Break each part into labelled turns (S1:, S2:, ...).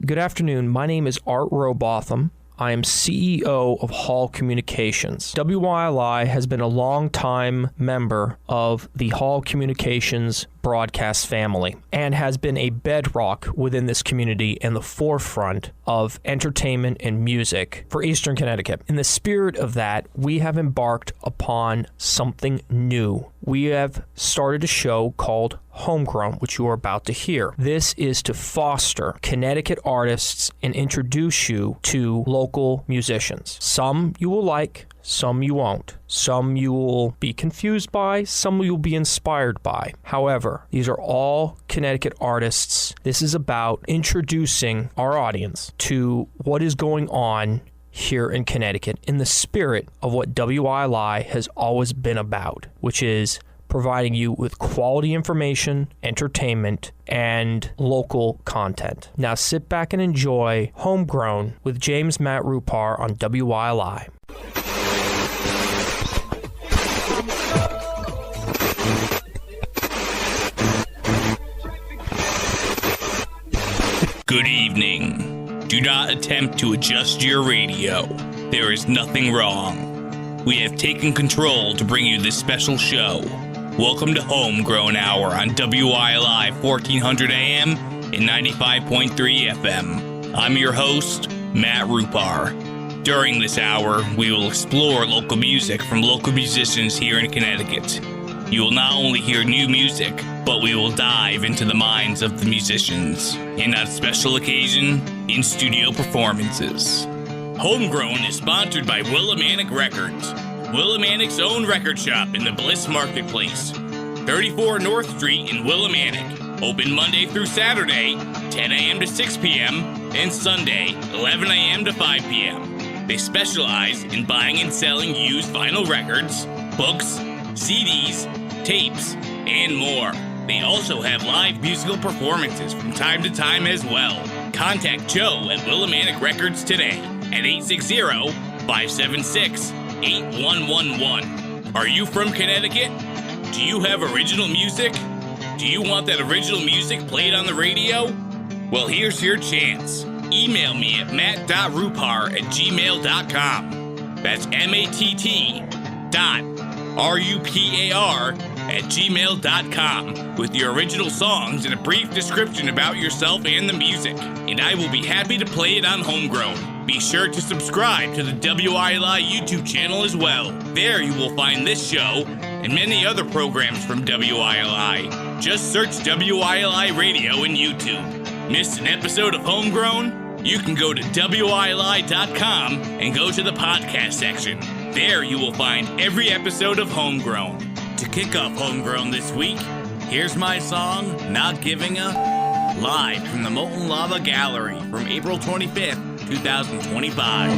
S1: Good afternoon. My name is Art Robotham. I am CEO of Hall Communications. WYLI has been a long-time member of the Hall Communications broadcast family and has been a bedrock within this community and the forefront of entertainment and music for Eastern Connecticut. In the spirit of that, we have embarked upon something new. We have started a show called Homegrown, which you are about to hear. This is to foster Connecticut artists and introduce you to local musicians. Some you will like, some you won't. Some you will be confused by, some you'll be inspired by. However, these are all Connecticut artists. This is about introducing our audience to what is going on here in Connecticut in the spirit of what WILI has always been about, which is providing you with quality information, entertainment, and local content. Now sit back and enjoy Homegrown with James Matt Rupar on WILI.
S2: Good evening. Do not attempt to adjust your radio. There is nothing wrong. We have taken control to bring you this special show. Welcome to Homegrown Hour on WILI 1400 AM and 95.3 FM. I'm your host, Matt Rupar. During this hour, we will explore local music from local musicians here in Connecticut. You will not only hear new music, but we will dive into the minds of the musicians, and on special occasion, in-studio performances. Homegrown is sponsored by Willimantic Records, Willimantic's own record shop in the Bliss Marketplace, 34 North Street in Willimantic, open Monday through Saturday, 10 a.m. to 6 p.m., and Sunday, 11 a.m. to 5 p.m. They specialize in buying and selling used vinyl records, books, CDs, tapes, and more. They also have live musical performances from time to time as well. Contact Joe at Willimantic Records today at 860-576-8111. Are you from Connecticut? Do you have original music? Do you want that original music played on the radio? Well, here's your chance. Email me at matt.rupar@gmail.com. That's matt.rupar@gmail.com with your original songs and a brief description about yourself and the music, and I will be happy to play it on Homegrown. Be sure to subscribe to the WILI YouTube channel as well. There you will find this show and many other programs from WILI. Just search WILI Radio in YouTube. Missed an episode of Homegrown? You can go to WILI.com and go to the podcast section. There you will find every episode of Homegrown. To kick off Homegrown this week, here's my song, Not Giving a, live from the Molten Lava Gallery from April 25th, 2025.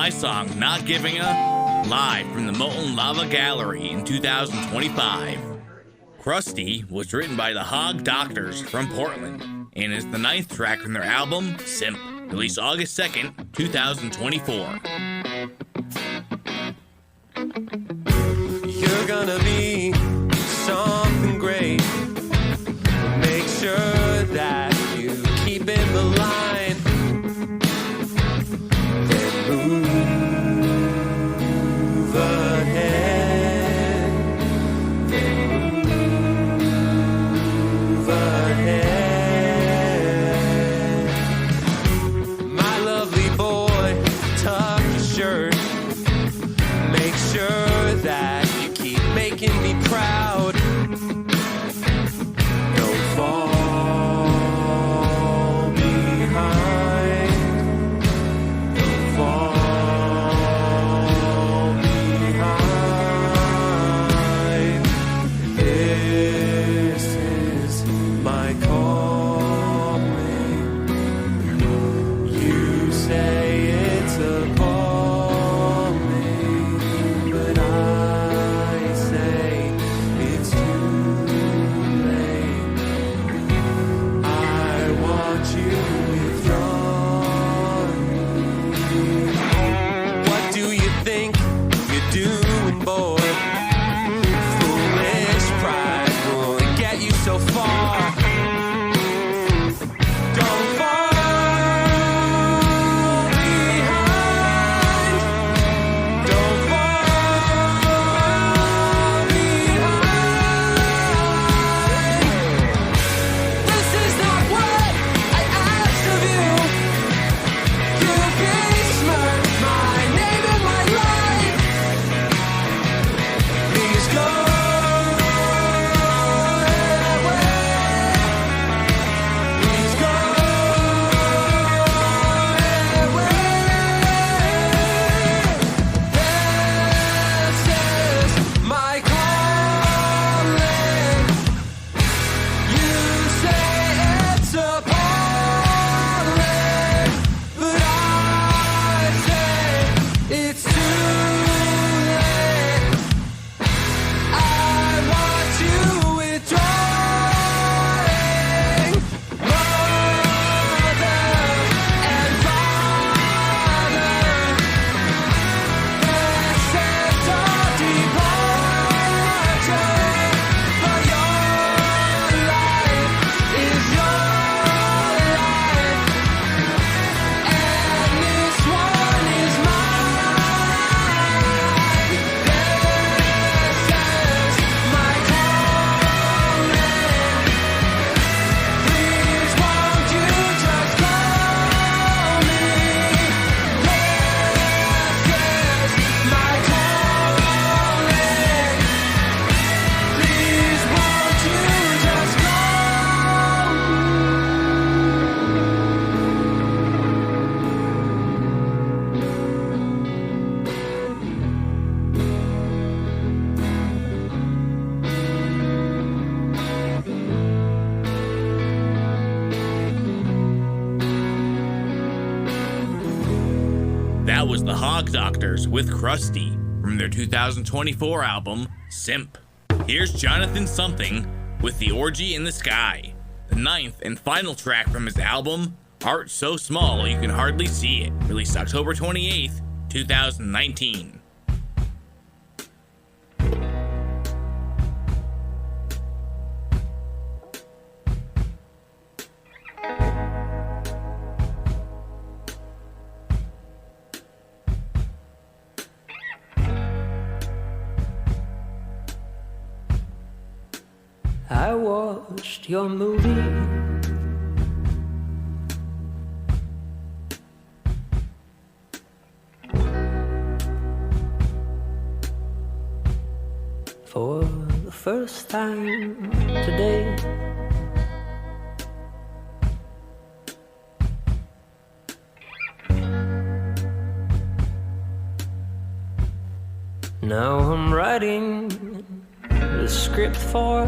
S2: Song Not Giving a, live from the Molten Lava Gallery in 2025. Krusty was written by the Hog Doctors from Portland and is the 9th track from their album Simp, released August 2nd, 2024.
S3: You're gonna be something great. Make sure that you keep in the line. Then Move ahead. Move ahead. My lovely boy, tuck your shirt. Make sure that you keep making me proud. Don't fall behind. Don't fall behind. This is my calling. You say it's appalling, but I say it's too late. I want you withdrawn. What do you think you're doing, boy? Foolish pride will get you so far. Don't fall behind. Don't fall behind. This is not what I asked of you. You besmirch my name and my life. Please go away. Please go away. This is my calling. You say it's appalling, but I say it's too late. I want you withdrawing. Mother and father, this is a departure. For your life is your life, and this one is mine. This is my calling. Please won't you just call me? This is my calling. Please won't you just call
S2: That was the Hog Doctors with Krusty from their 2024 album, Simp. Here's Jonathan Something with The Orgy in the Sky, the 9th and final track from his album, Heart So Small You Can Hardly See It, released October 28th, 2019.
S4: I watched your movie. For the first time today. Now I'm writing the script for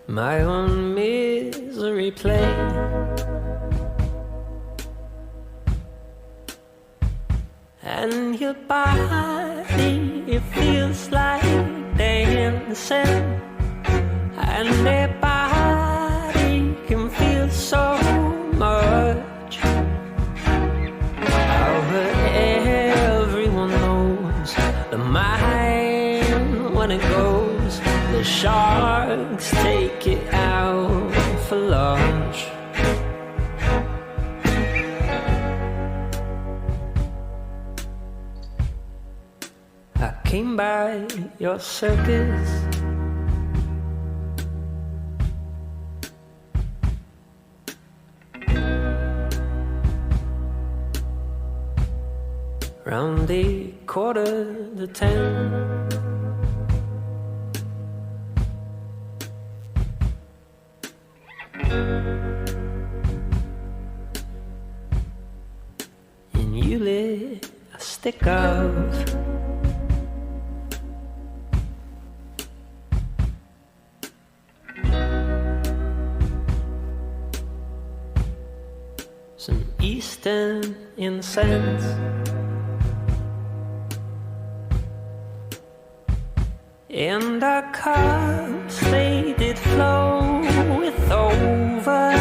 S4: my own misery play. And your body, it feels like dancing. And their body can feel so much. How everyone knows the mind when it goes, the shark dogs take it out for lunch. I came by your circus. Round the 9:45. And you lit a stick of some Eastern incense. And our cups, they did flow with over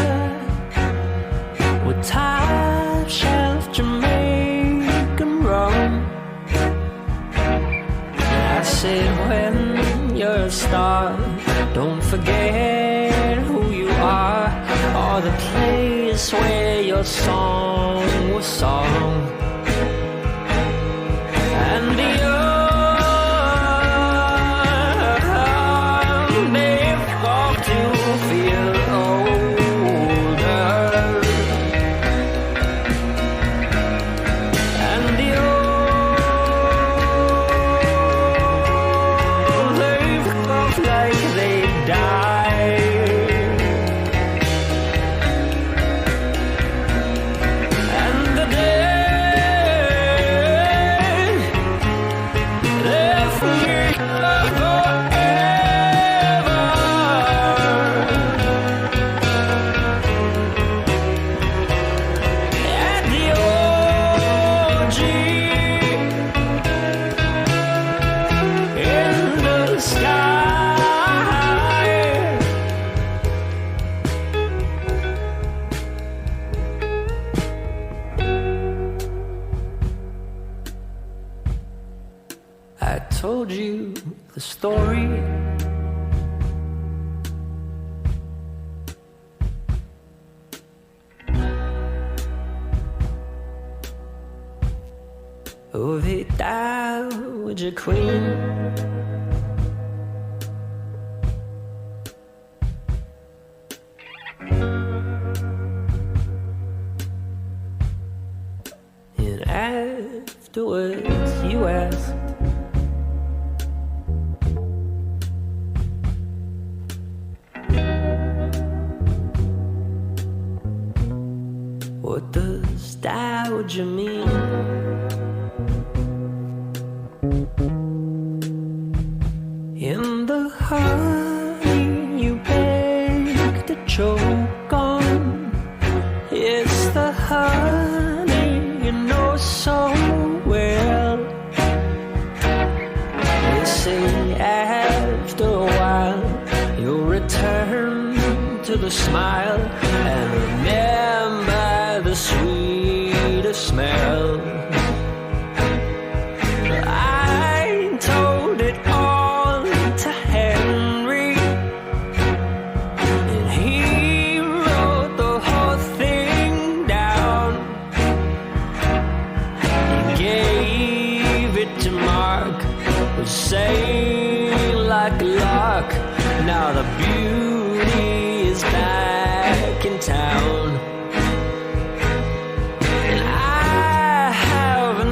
S4: with top shelf Jamaican rum. I said, when you're a star, don't forget who you are, or the place where your song was sung. And the told you the story. Of the Dowager Queen. And afterwards you asked, what does Dowager mean? In the honey you beg to choke on, it's the honey you know so well. They say after a while you'll return to the smile and remember the sweeter smell. I told it all to Henry, and he wrote the whole thing down. He gave it to Mark, who sang like a lark. Now the beauty is back in town.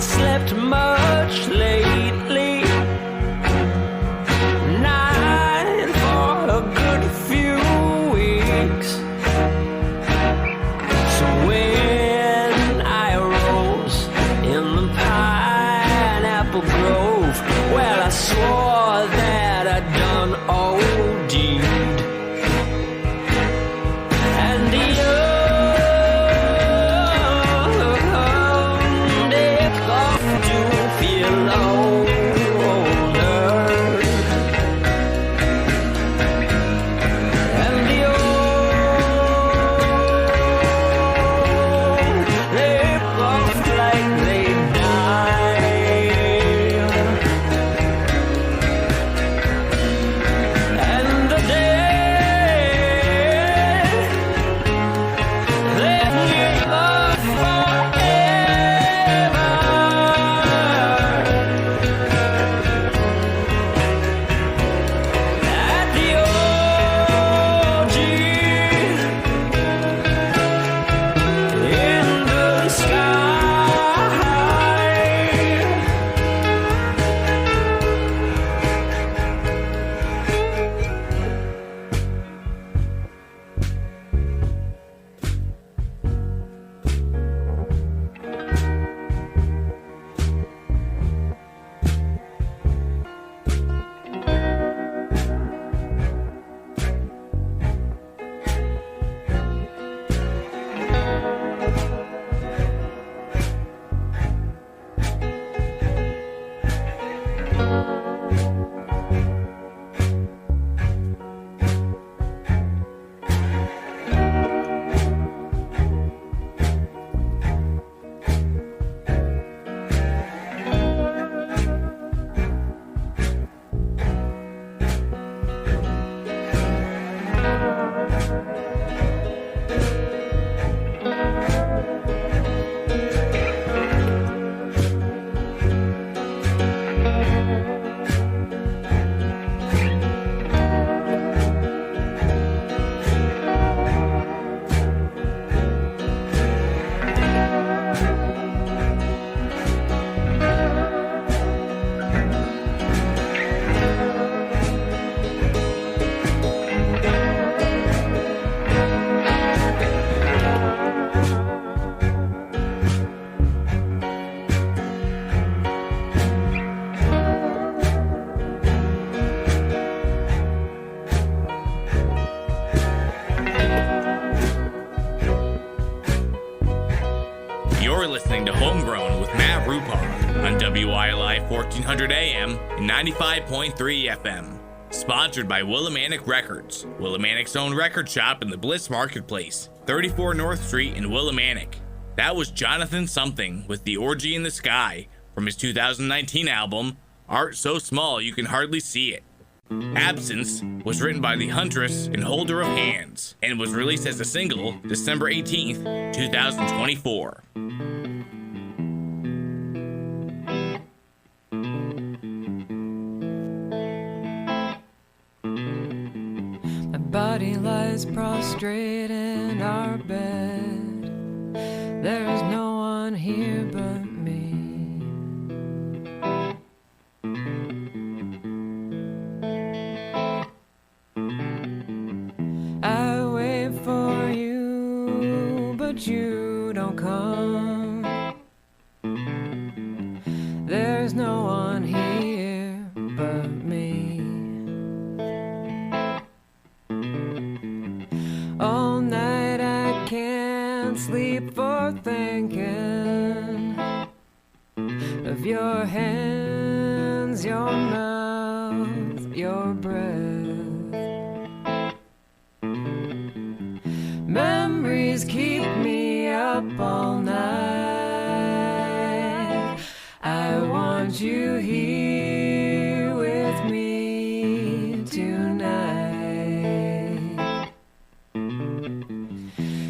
S4: Slept much lately, not for a good few weeks. So when I arose in the pineapple grove, well, I swore that I'd done OD'd.
S2: You're listening to Homegrown with Matt Rupar on WILI 1400 AM and 95.3 FM. Sponsored by Willimantic Records, Willimantic's own record shop in the Bliss Marketplace, 34 North Street in Willimantic. That was Jonathan Something with The Orgy in the Sky from his 2019 album, Art So Small You Can Hardly See It. Absence was written by the Huntress and Holder of Hands and was released as a single December 18th, 2024.
S3: My body lies prostrate in our bed. There's no one here but me. I wait for you, but you don't come. There's no one here but me. All night I can't sleep for thinking of your hands, your mouth, your breath. Memories keep me up all night. I want you here with me tonight.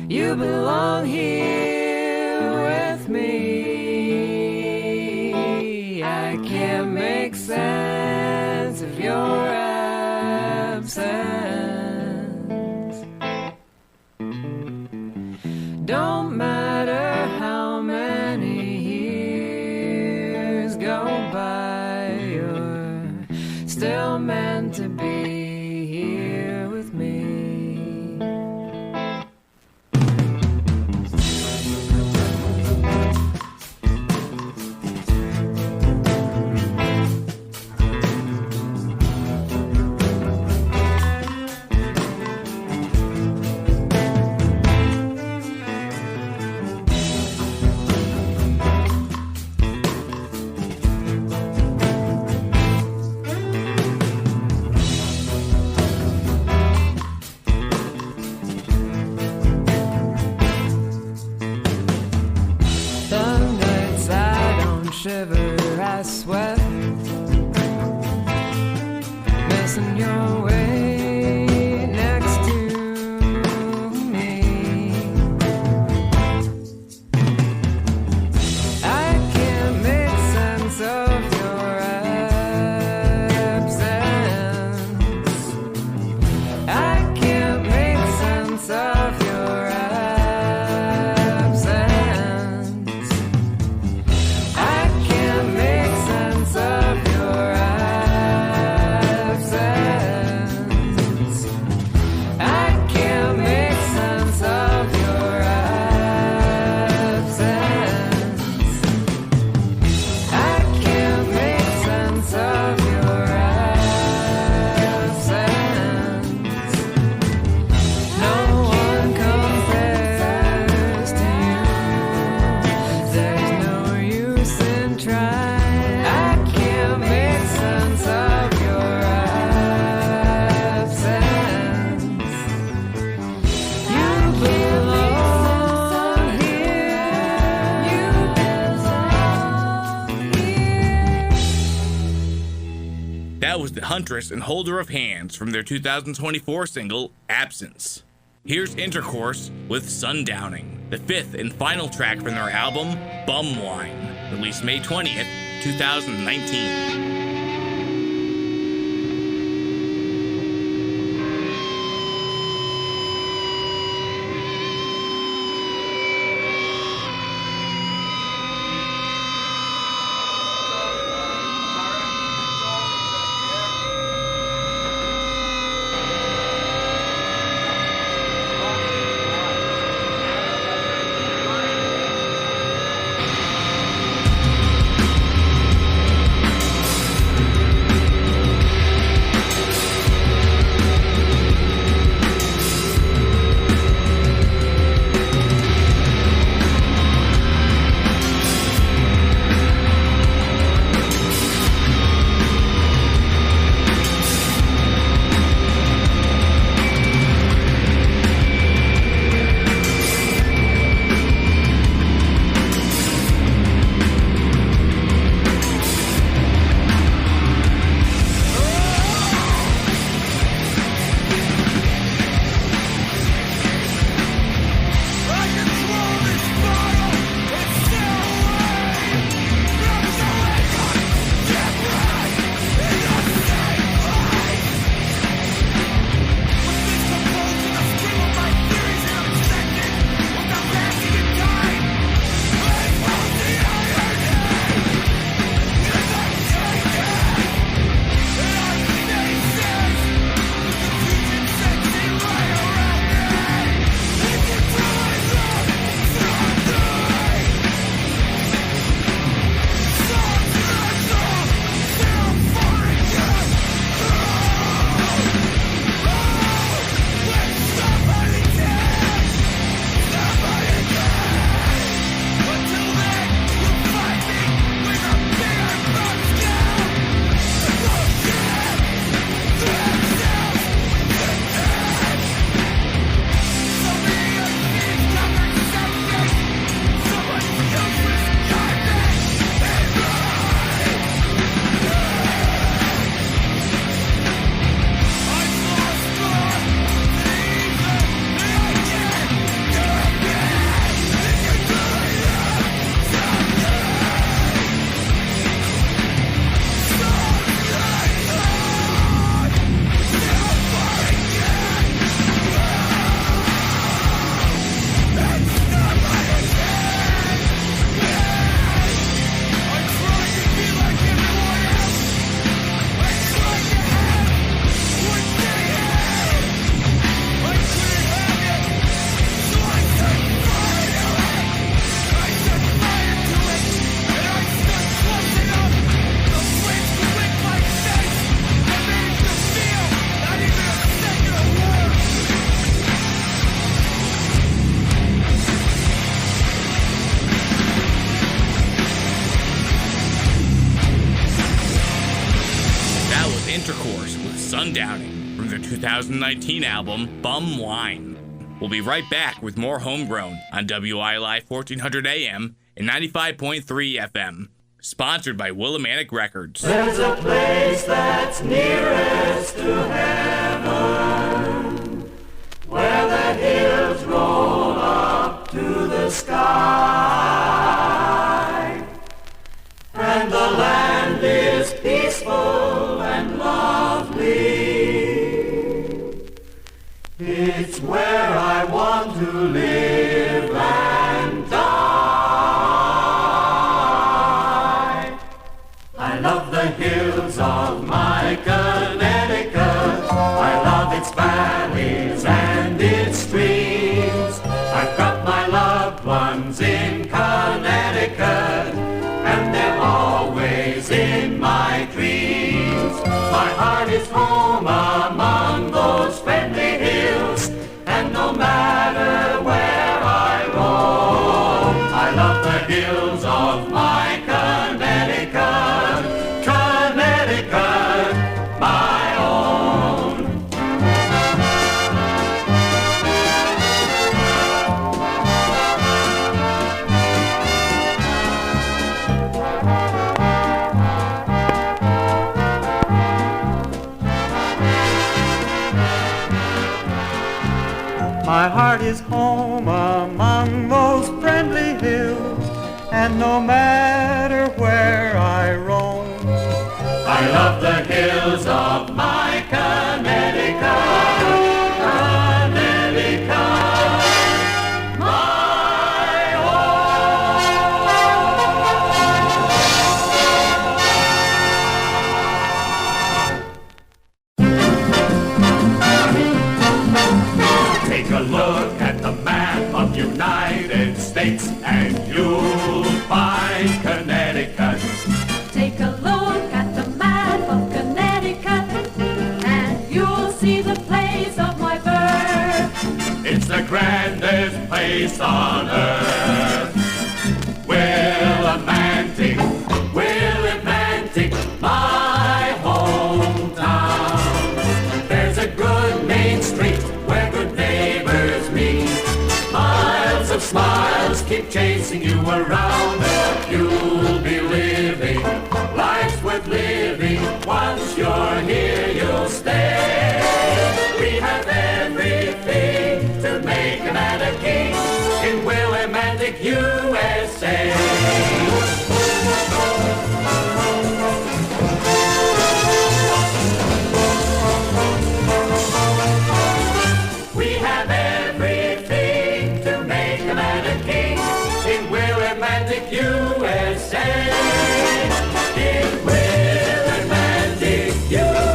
S3: You belong here with me. I can't make sense of your absence. Don't matter how many years go by, you're still meant to be here with me. Some nights I don't shiver, I sweat, missing your way next to me. I can't make sense of your absence. I can't make sense of your absence. I can't make sense of your absence. I can't make sense of your absence. I can't make sense of your absence. No one compares to you. There's no use in trying. I can't make sense of your absence. You belong here. You belong here.
S2: That was the Huntress and Holder of Hands from their 2024 single, Absence. Here's Intercourse with Sundowning, the fifth and final track from their album, Bum Wine, released May 20th, 2019. 2019 album, Bum Wine. We'll be right back with more Homegrown on WILI 1400 AM and 95.3 FM. Sponsored by Willimantic Records.
S5: There's a place that's nearest to heaven, where the hills roll up to the sky, and the land is peaceful and lovely. It's where I want to live and die. I love the hills of my Connecticut. I love its valleys and its streams. I've got my loved ones in Connecticut, and they're always in my dreams. My heart is home among those friendly hills, and no matter where I roam, I love the hills of my Connecticut, Connecticut, my own. My heart is home among those friendly hills, and no matter where I roam, I love the hills of my Connecticut, Connecticut, my own. Take a look at the map of United States, and you'll find Connecticut.
S6: Take a look at the map of Connecticut, and you'll see the place of my birth.
S5: It's the grandest place on earth. Willimantic, Willimantic, my hometown. There's a good main street where good neighbors meet. Miles of smiles keep chasing you around. You'll be living, life's worth living. Once you're here, you'll stay. We have everything to make a man a king in Willimantic, USA. We have everything to make a man a king in Willimantic, USA. In Willimantic, USA.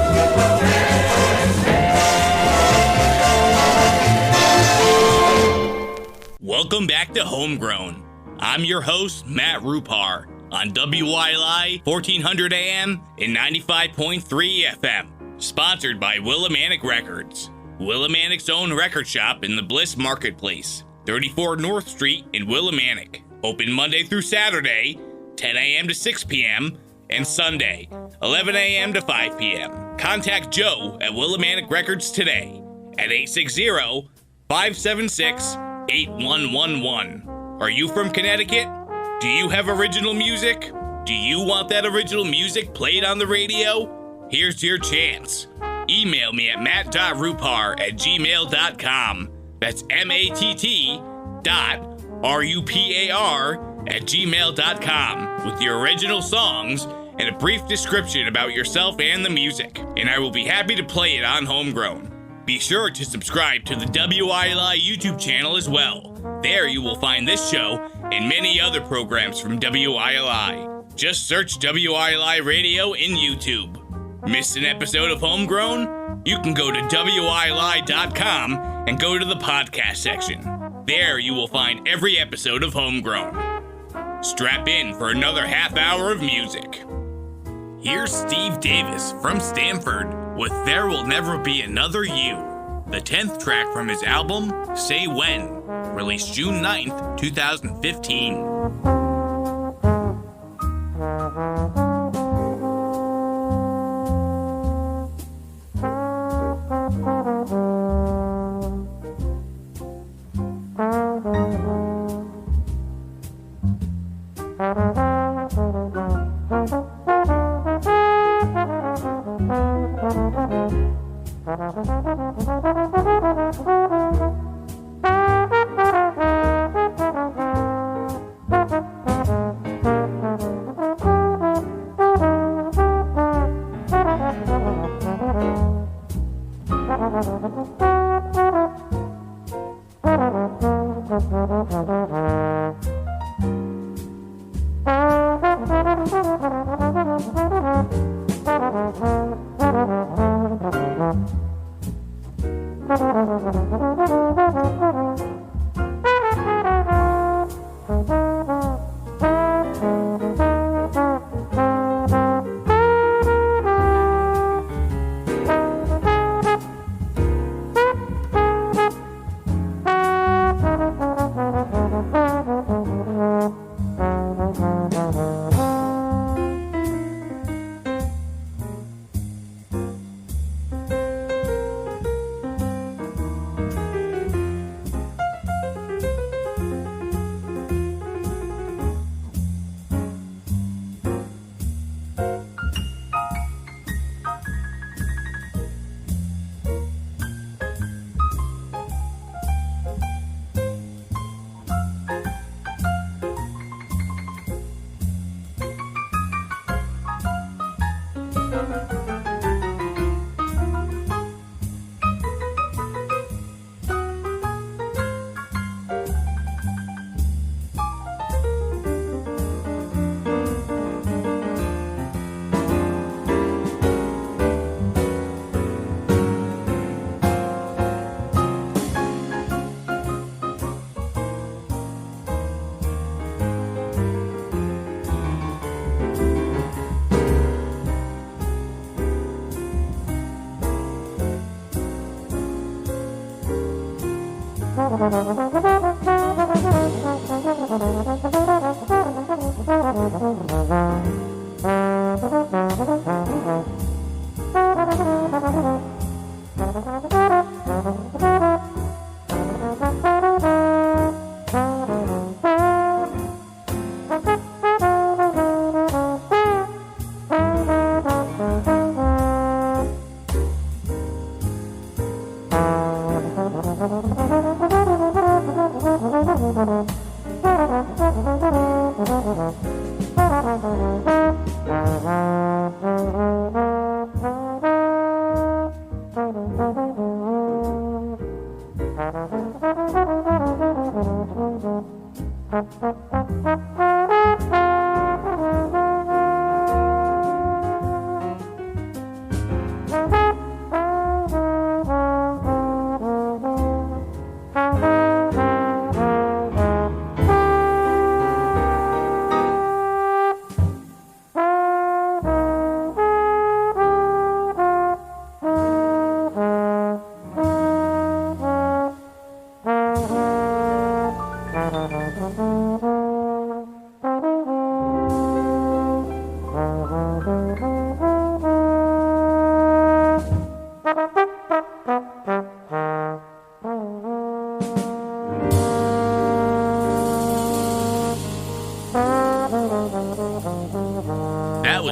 S2: Welcome back to Homegrown. I'm your host, Matt Rupar, on WILI 1400 AM and 95.3 FM. Sponsored by Willimantic Records. Willimantic's own record shop in the Bliss Marketplace, 34 North Street in Willimantic. Open Monday through Saturday, 10 a.m. to 6 p.m., and Sunday, 11 a.m. to 5 p.m. Contact Joe at Willimantic Records today at 860-576-8111. Are you from Connecticut? Do you have original music? Do you want that original music played on the radio? Here's your chance. Email me at matt.rupar@gmail.com. That's matt.rupar@gmail.com with your original songs and a brief description about yourself and the music, and I will be happy to play it on Homegrown. Be sure to subscribe to the WILI YouTube channel as well. There you will find this show and many other programs from WILI. Just search WILI Radio in YouTube. Missed an episode of Homegrown? You can go to WILI.com and go to the podcast section. There you will find every episode of Homegrown. Strap in for another half hour of music. Here's Steve Davis from Stanford with There Will Never Be Another You, the 10th track from his album, Say When, released June 9th, 2015.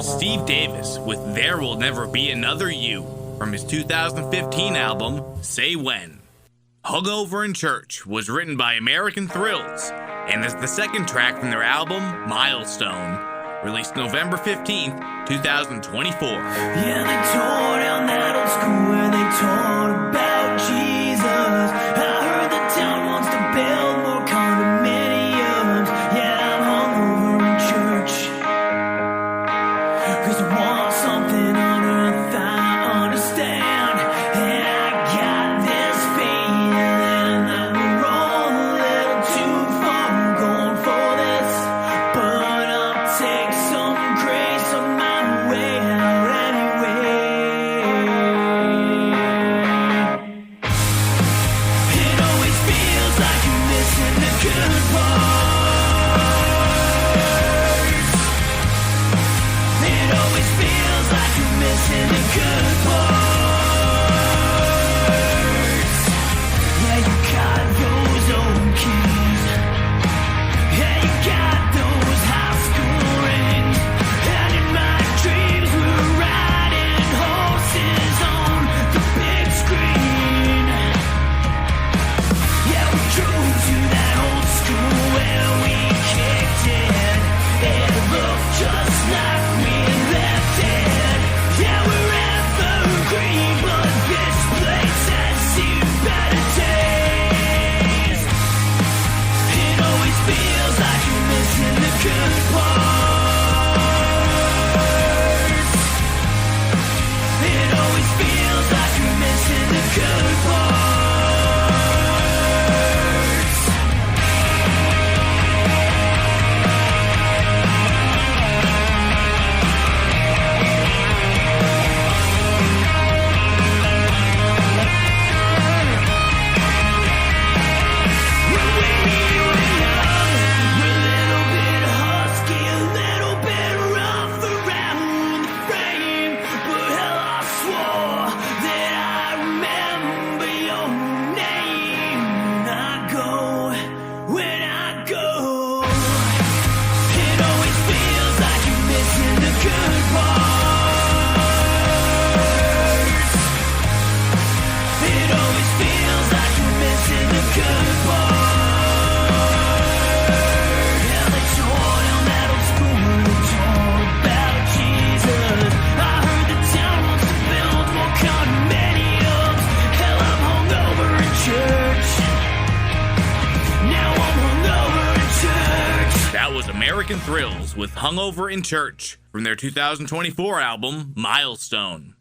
S2: Steve Davis with There Will Never Be Another You from his 2015 album, Say When. Hungover in Church was written by American Thrills and is the second track from their album, Milestone, released November 15th, 2024.
S7: Yeah, they tore down that old school where they taught about Jesus. I heard the town wants to build more condominiums. Yeah, I'm hungover in church, 'cause I want something on earth I understand. And I got this feeling that we're all a little too far gone for this. But I'll take some grace on my way out anyway. It always feels like you're missing the good parts. It always feels like you're missing the good parts. Yeah, you got those old keys. Yeah, you got those high school rings. And in my dreams we're riding horses on the big screen. Yeah, we drove to that old school where we kicked it. It looked just like we left it. Yeah, we're evergreen.
S2: thrills with Hungover in Church from their 2024 album, Milestone.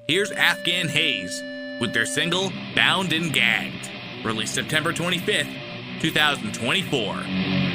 S2: Here's Afghan Haze with their single, Bound and Gagged, released September 25th, 2024.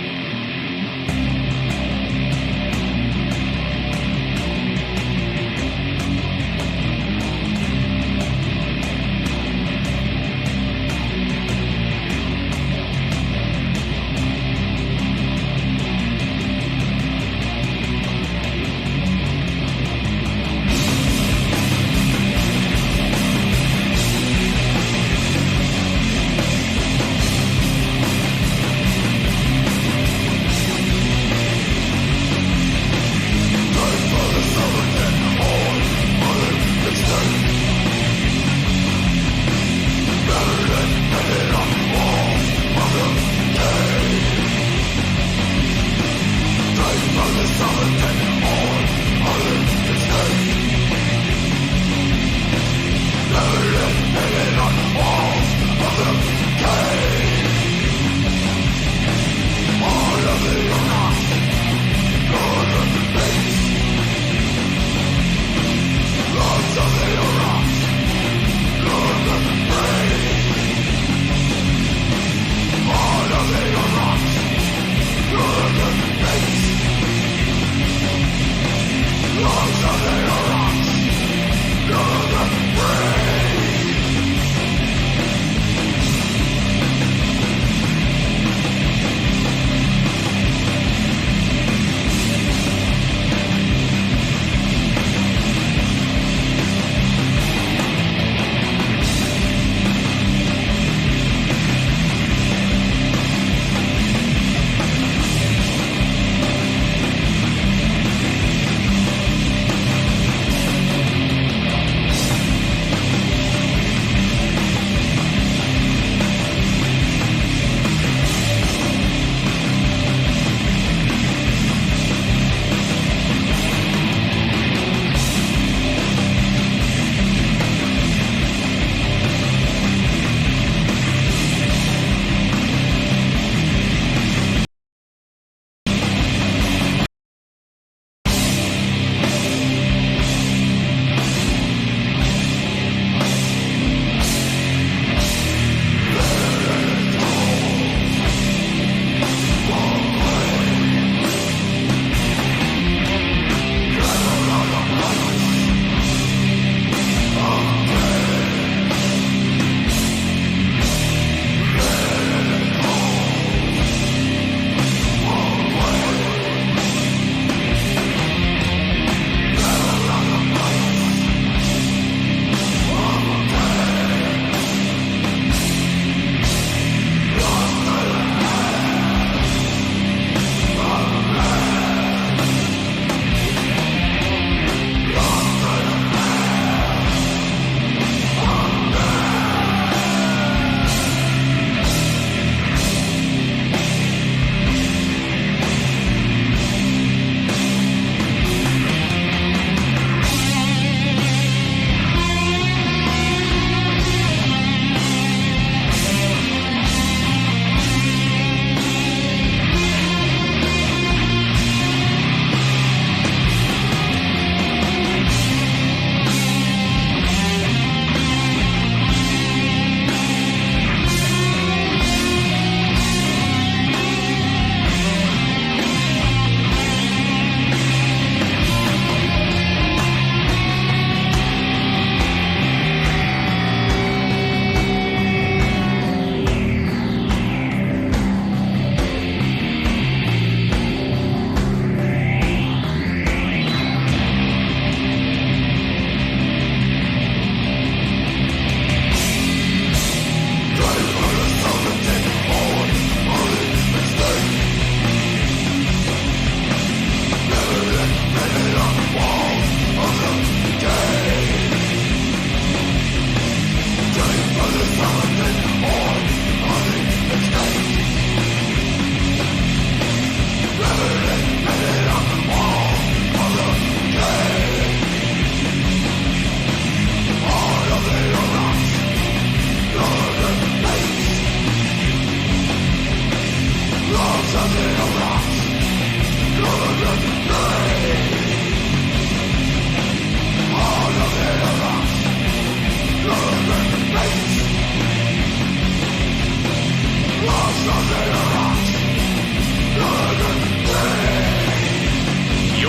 S2: You're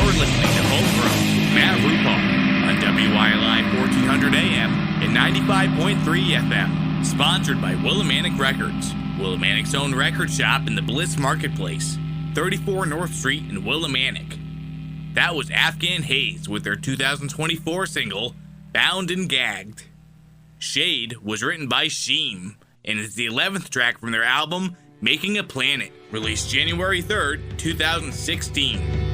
S2: listening to Homegrown with Matt Rupar on WYLI 1400 AM and 95.3 FM. Sponsored by Willimantic Records, Willimantic's own record shop in the Bliss Marketplace, 34 North Street in Willimantic. That was Afghan Haze with their 2024 single, Bound and Gagged. Shade was written by Cheem and is the 11th track from their album, Making a Planet, released January 3rd, 2016.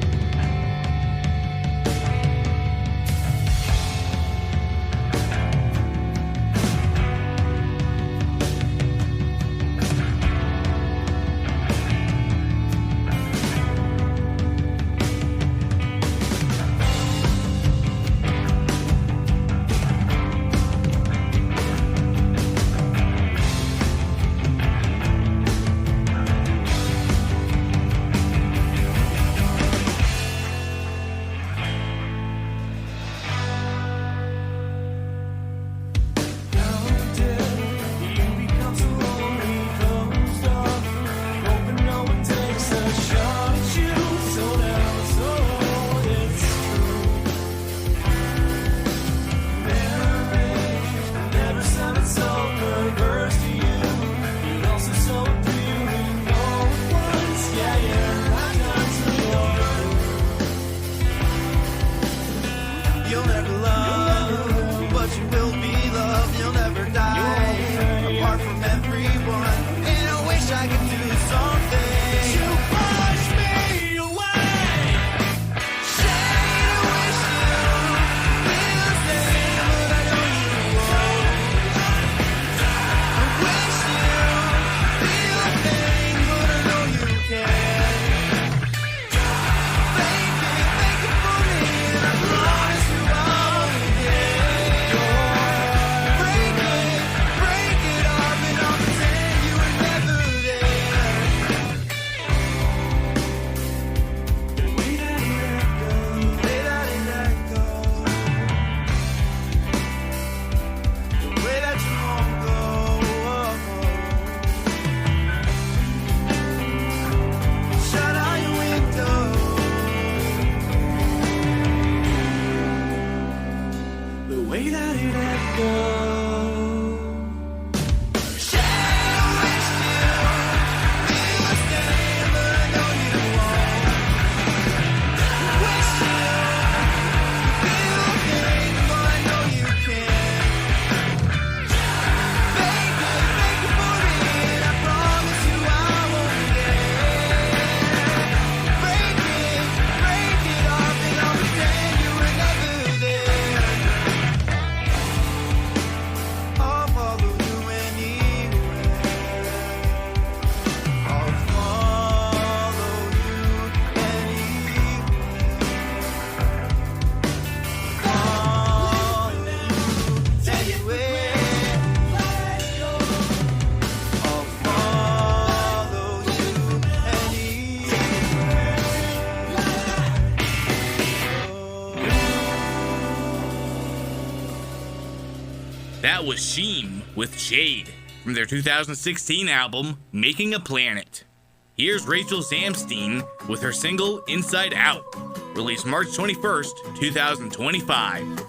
S2: That was Cheem with Shade from their 2016 album, Making a Planet. Here's Rachel Zamstein with her single, Inside Out, released March 21st, 2025.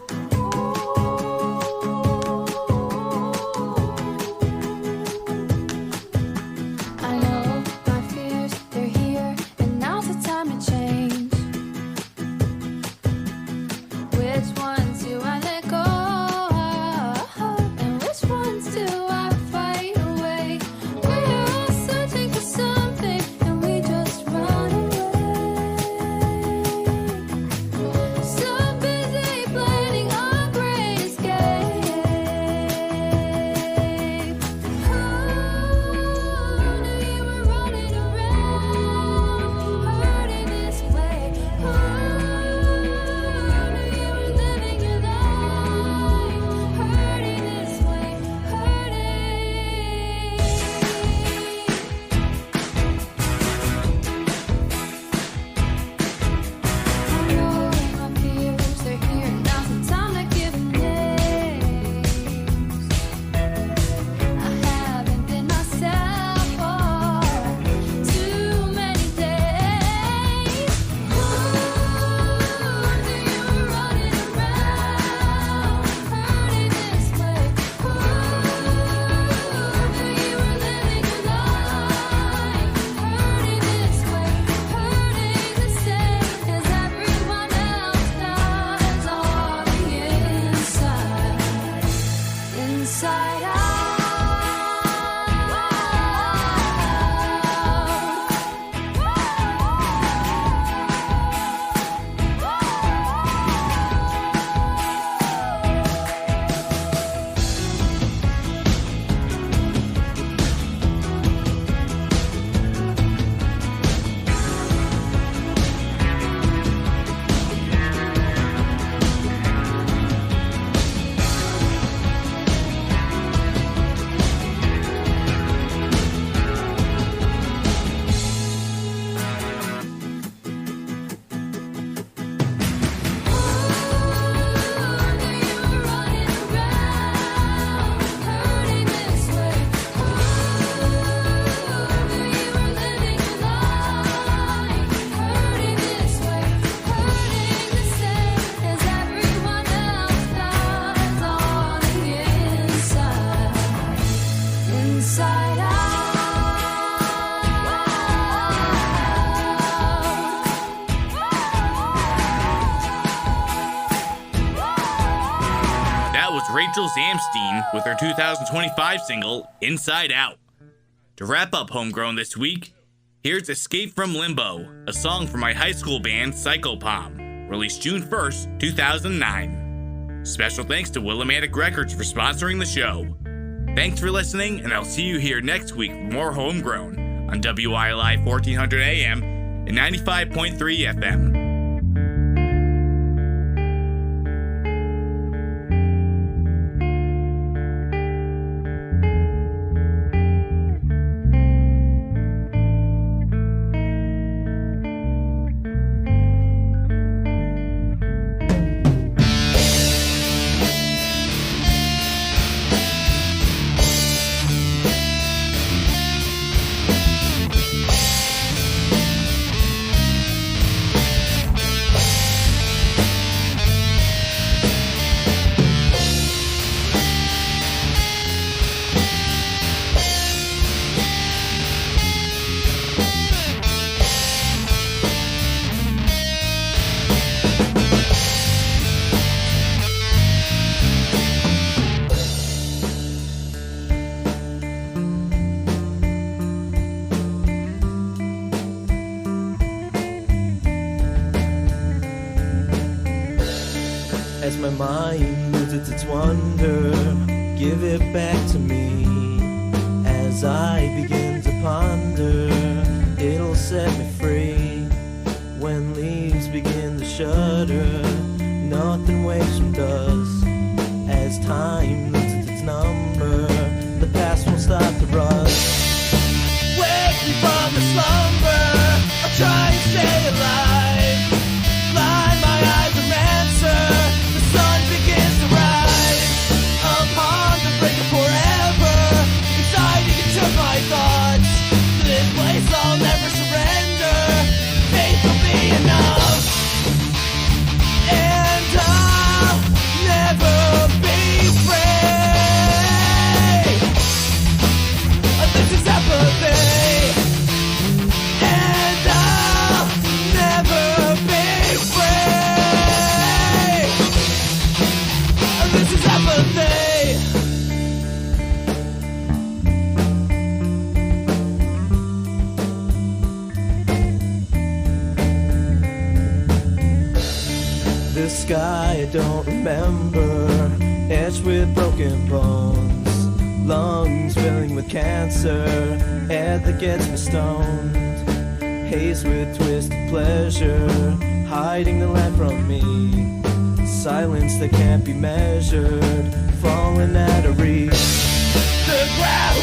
S6: So busy planning inside out.
S2: That was Rachel Zamstein with her 2025 single, Inside Out. To wrap up Homegrown this week, here's Escape from Limbo, a song from my high school band Psychopomb, released June 1st, 2009. Special thanks to Willimantic Records for sponsoring the show. Thanks for listening, and I'll see you here next week for more Homegrown on WILI 1400 AM and 95.3 FM.
S8: As my mind loses its wonder, give it back to me. As I begin to ponder, it'll set me free. When leaves begin to shudder, nothing waves from dust. As time loses its number, the past won't stop to rust. Wake me from the slumber, I'll try and stay alive. Blind my eyes and answer, the sun begins to rise. Upon the brink of forever, anxiety took my thoughts. To this place I'll never surrender, faith will be enough. And I'll never be free. This is apathy. And I'll never be free. This is apathy. The sky I don't remember, etched with broken bones, lungs filling with cancer, air that gets me stoned, haze with twisted pleasure, hiding the light from me, silence that can't be measured, falling out of reach. The grass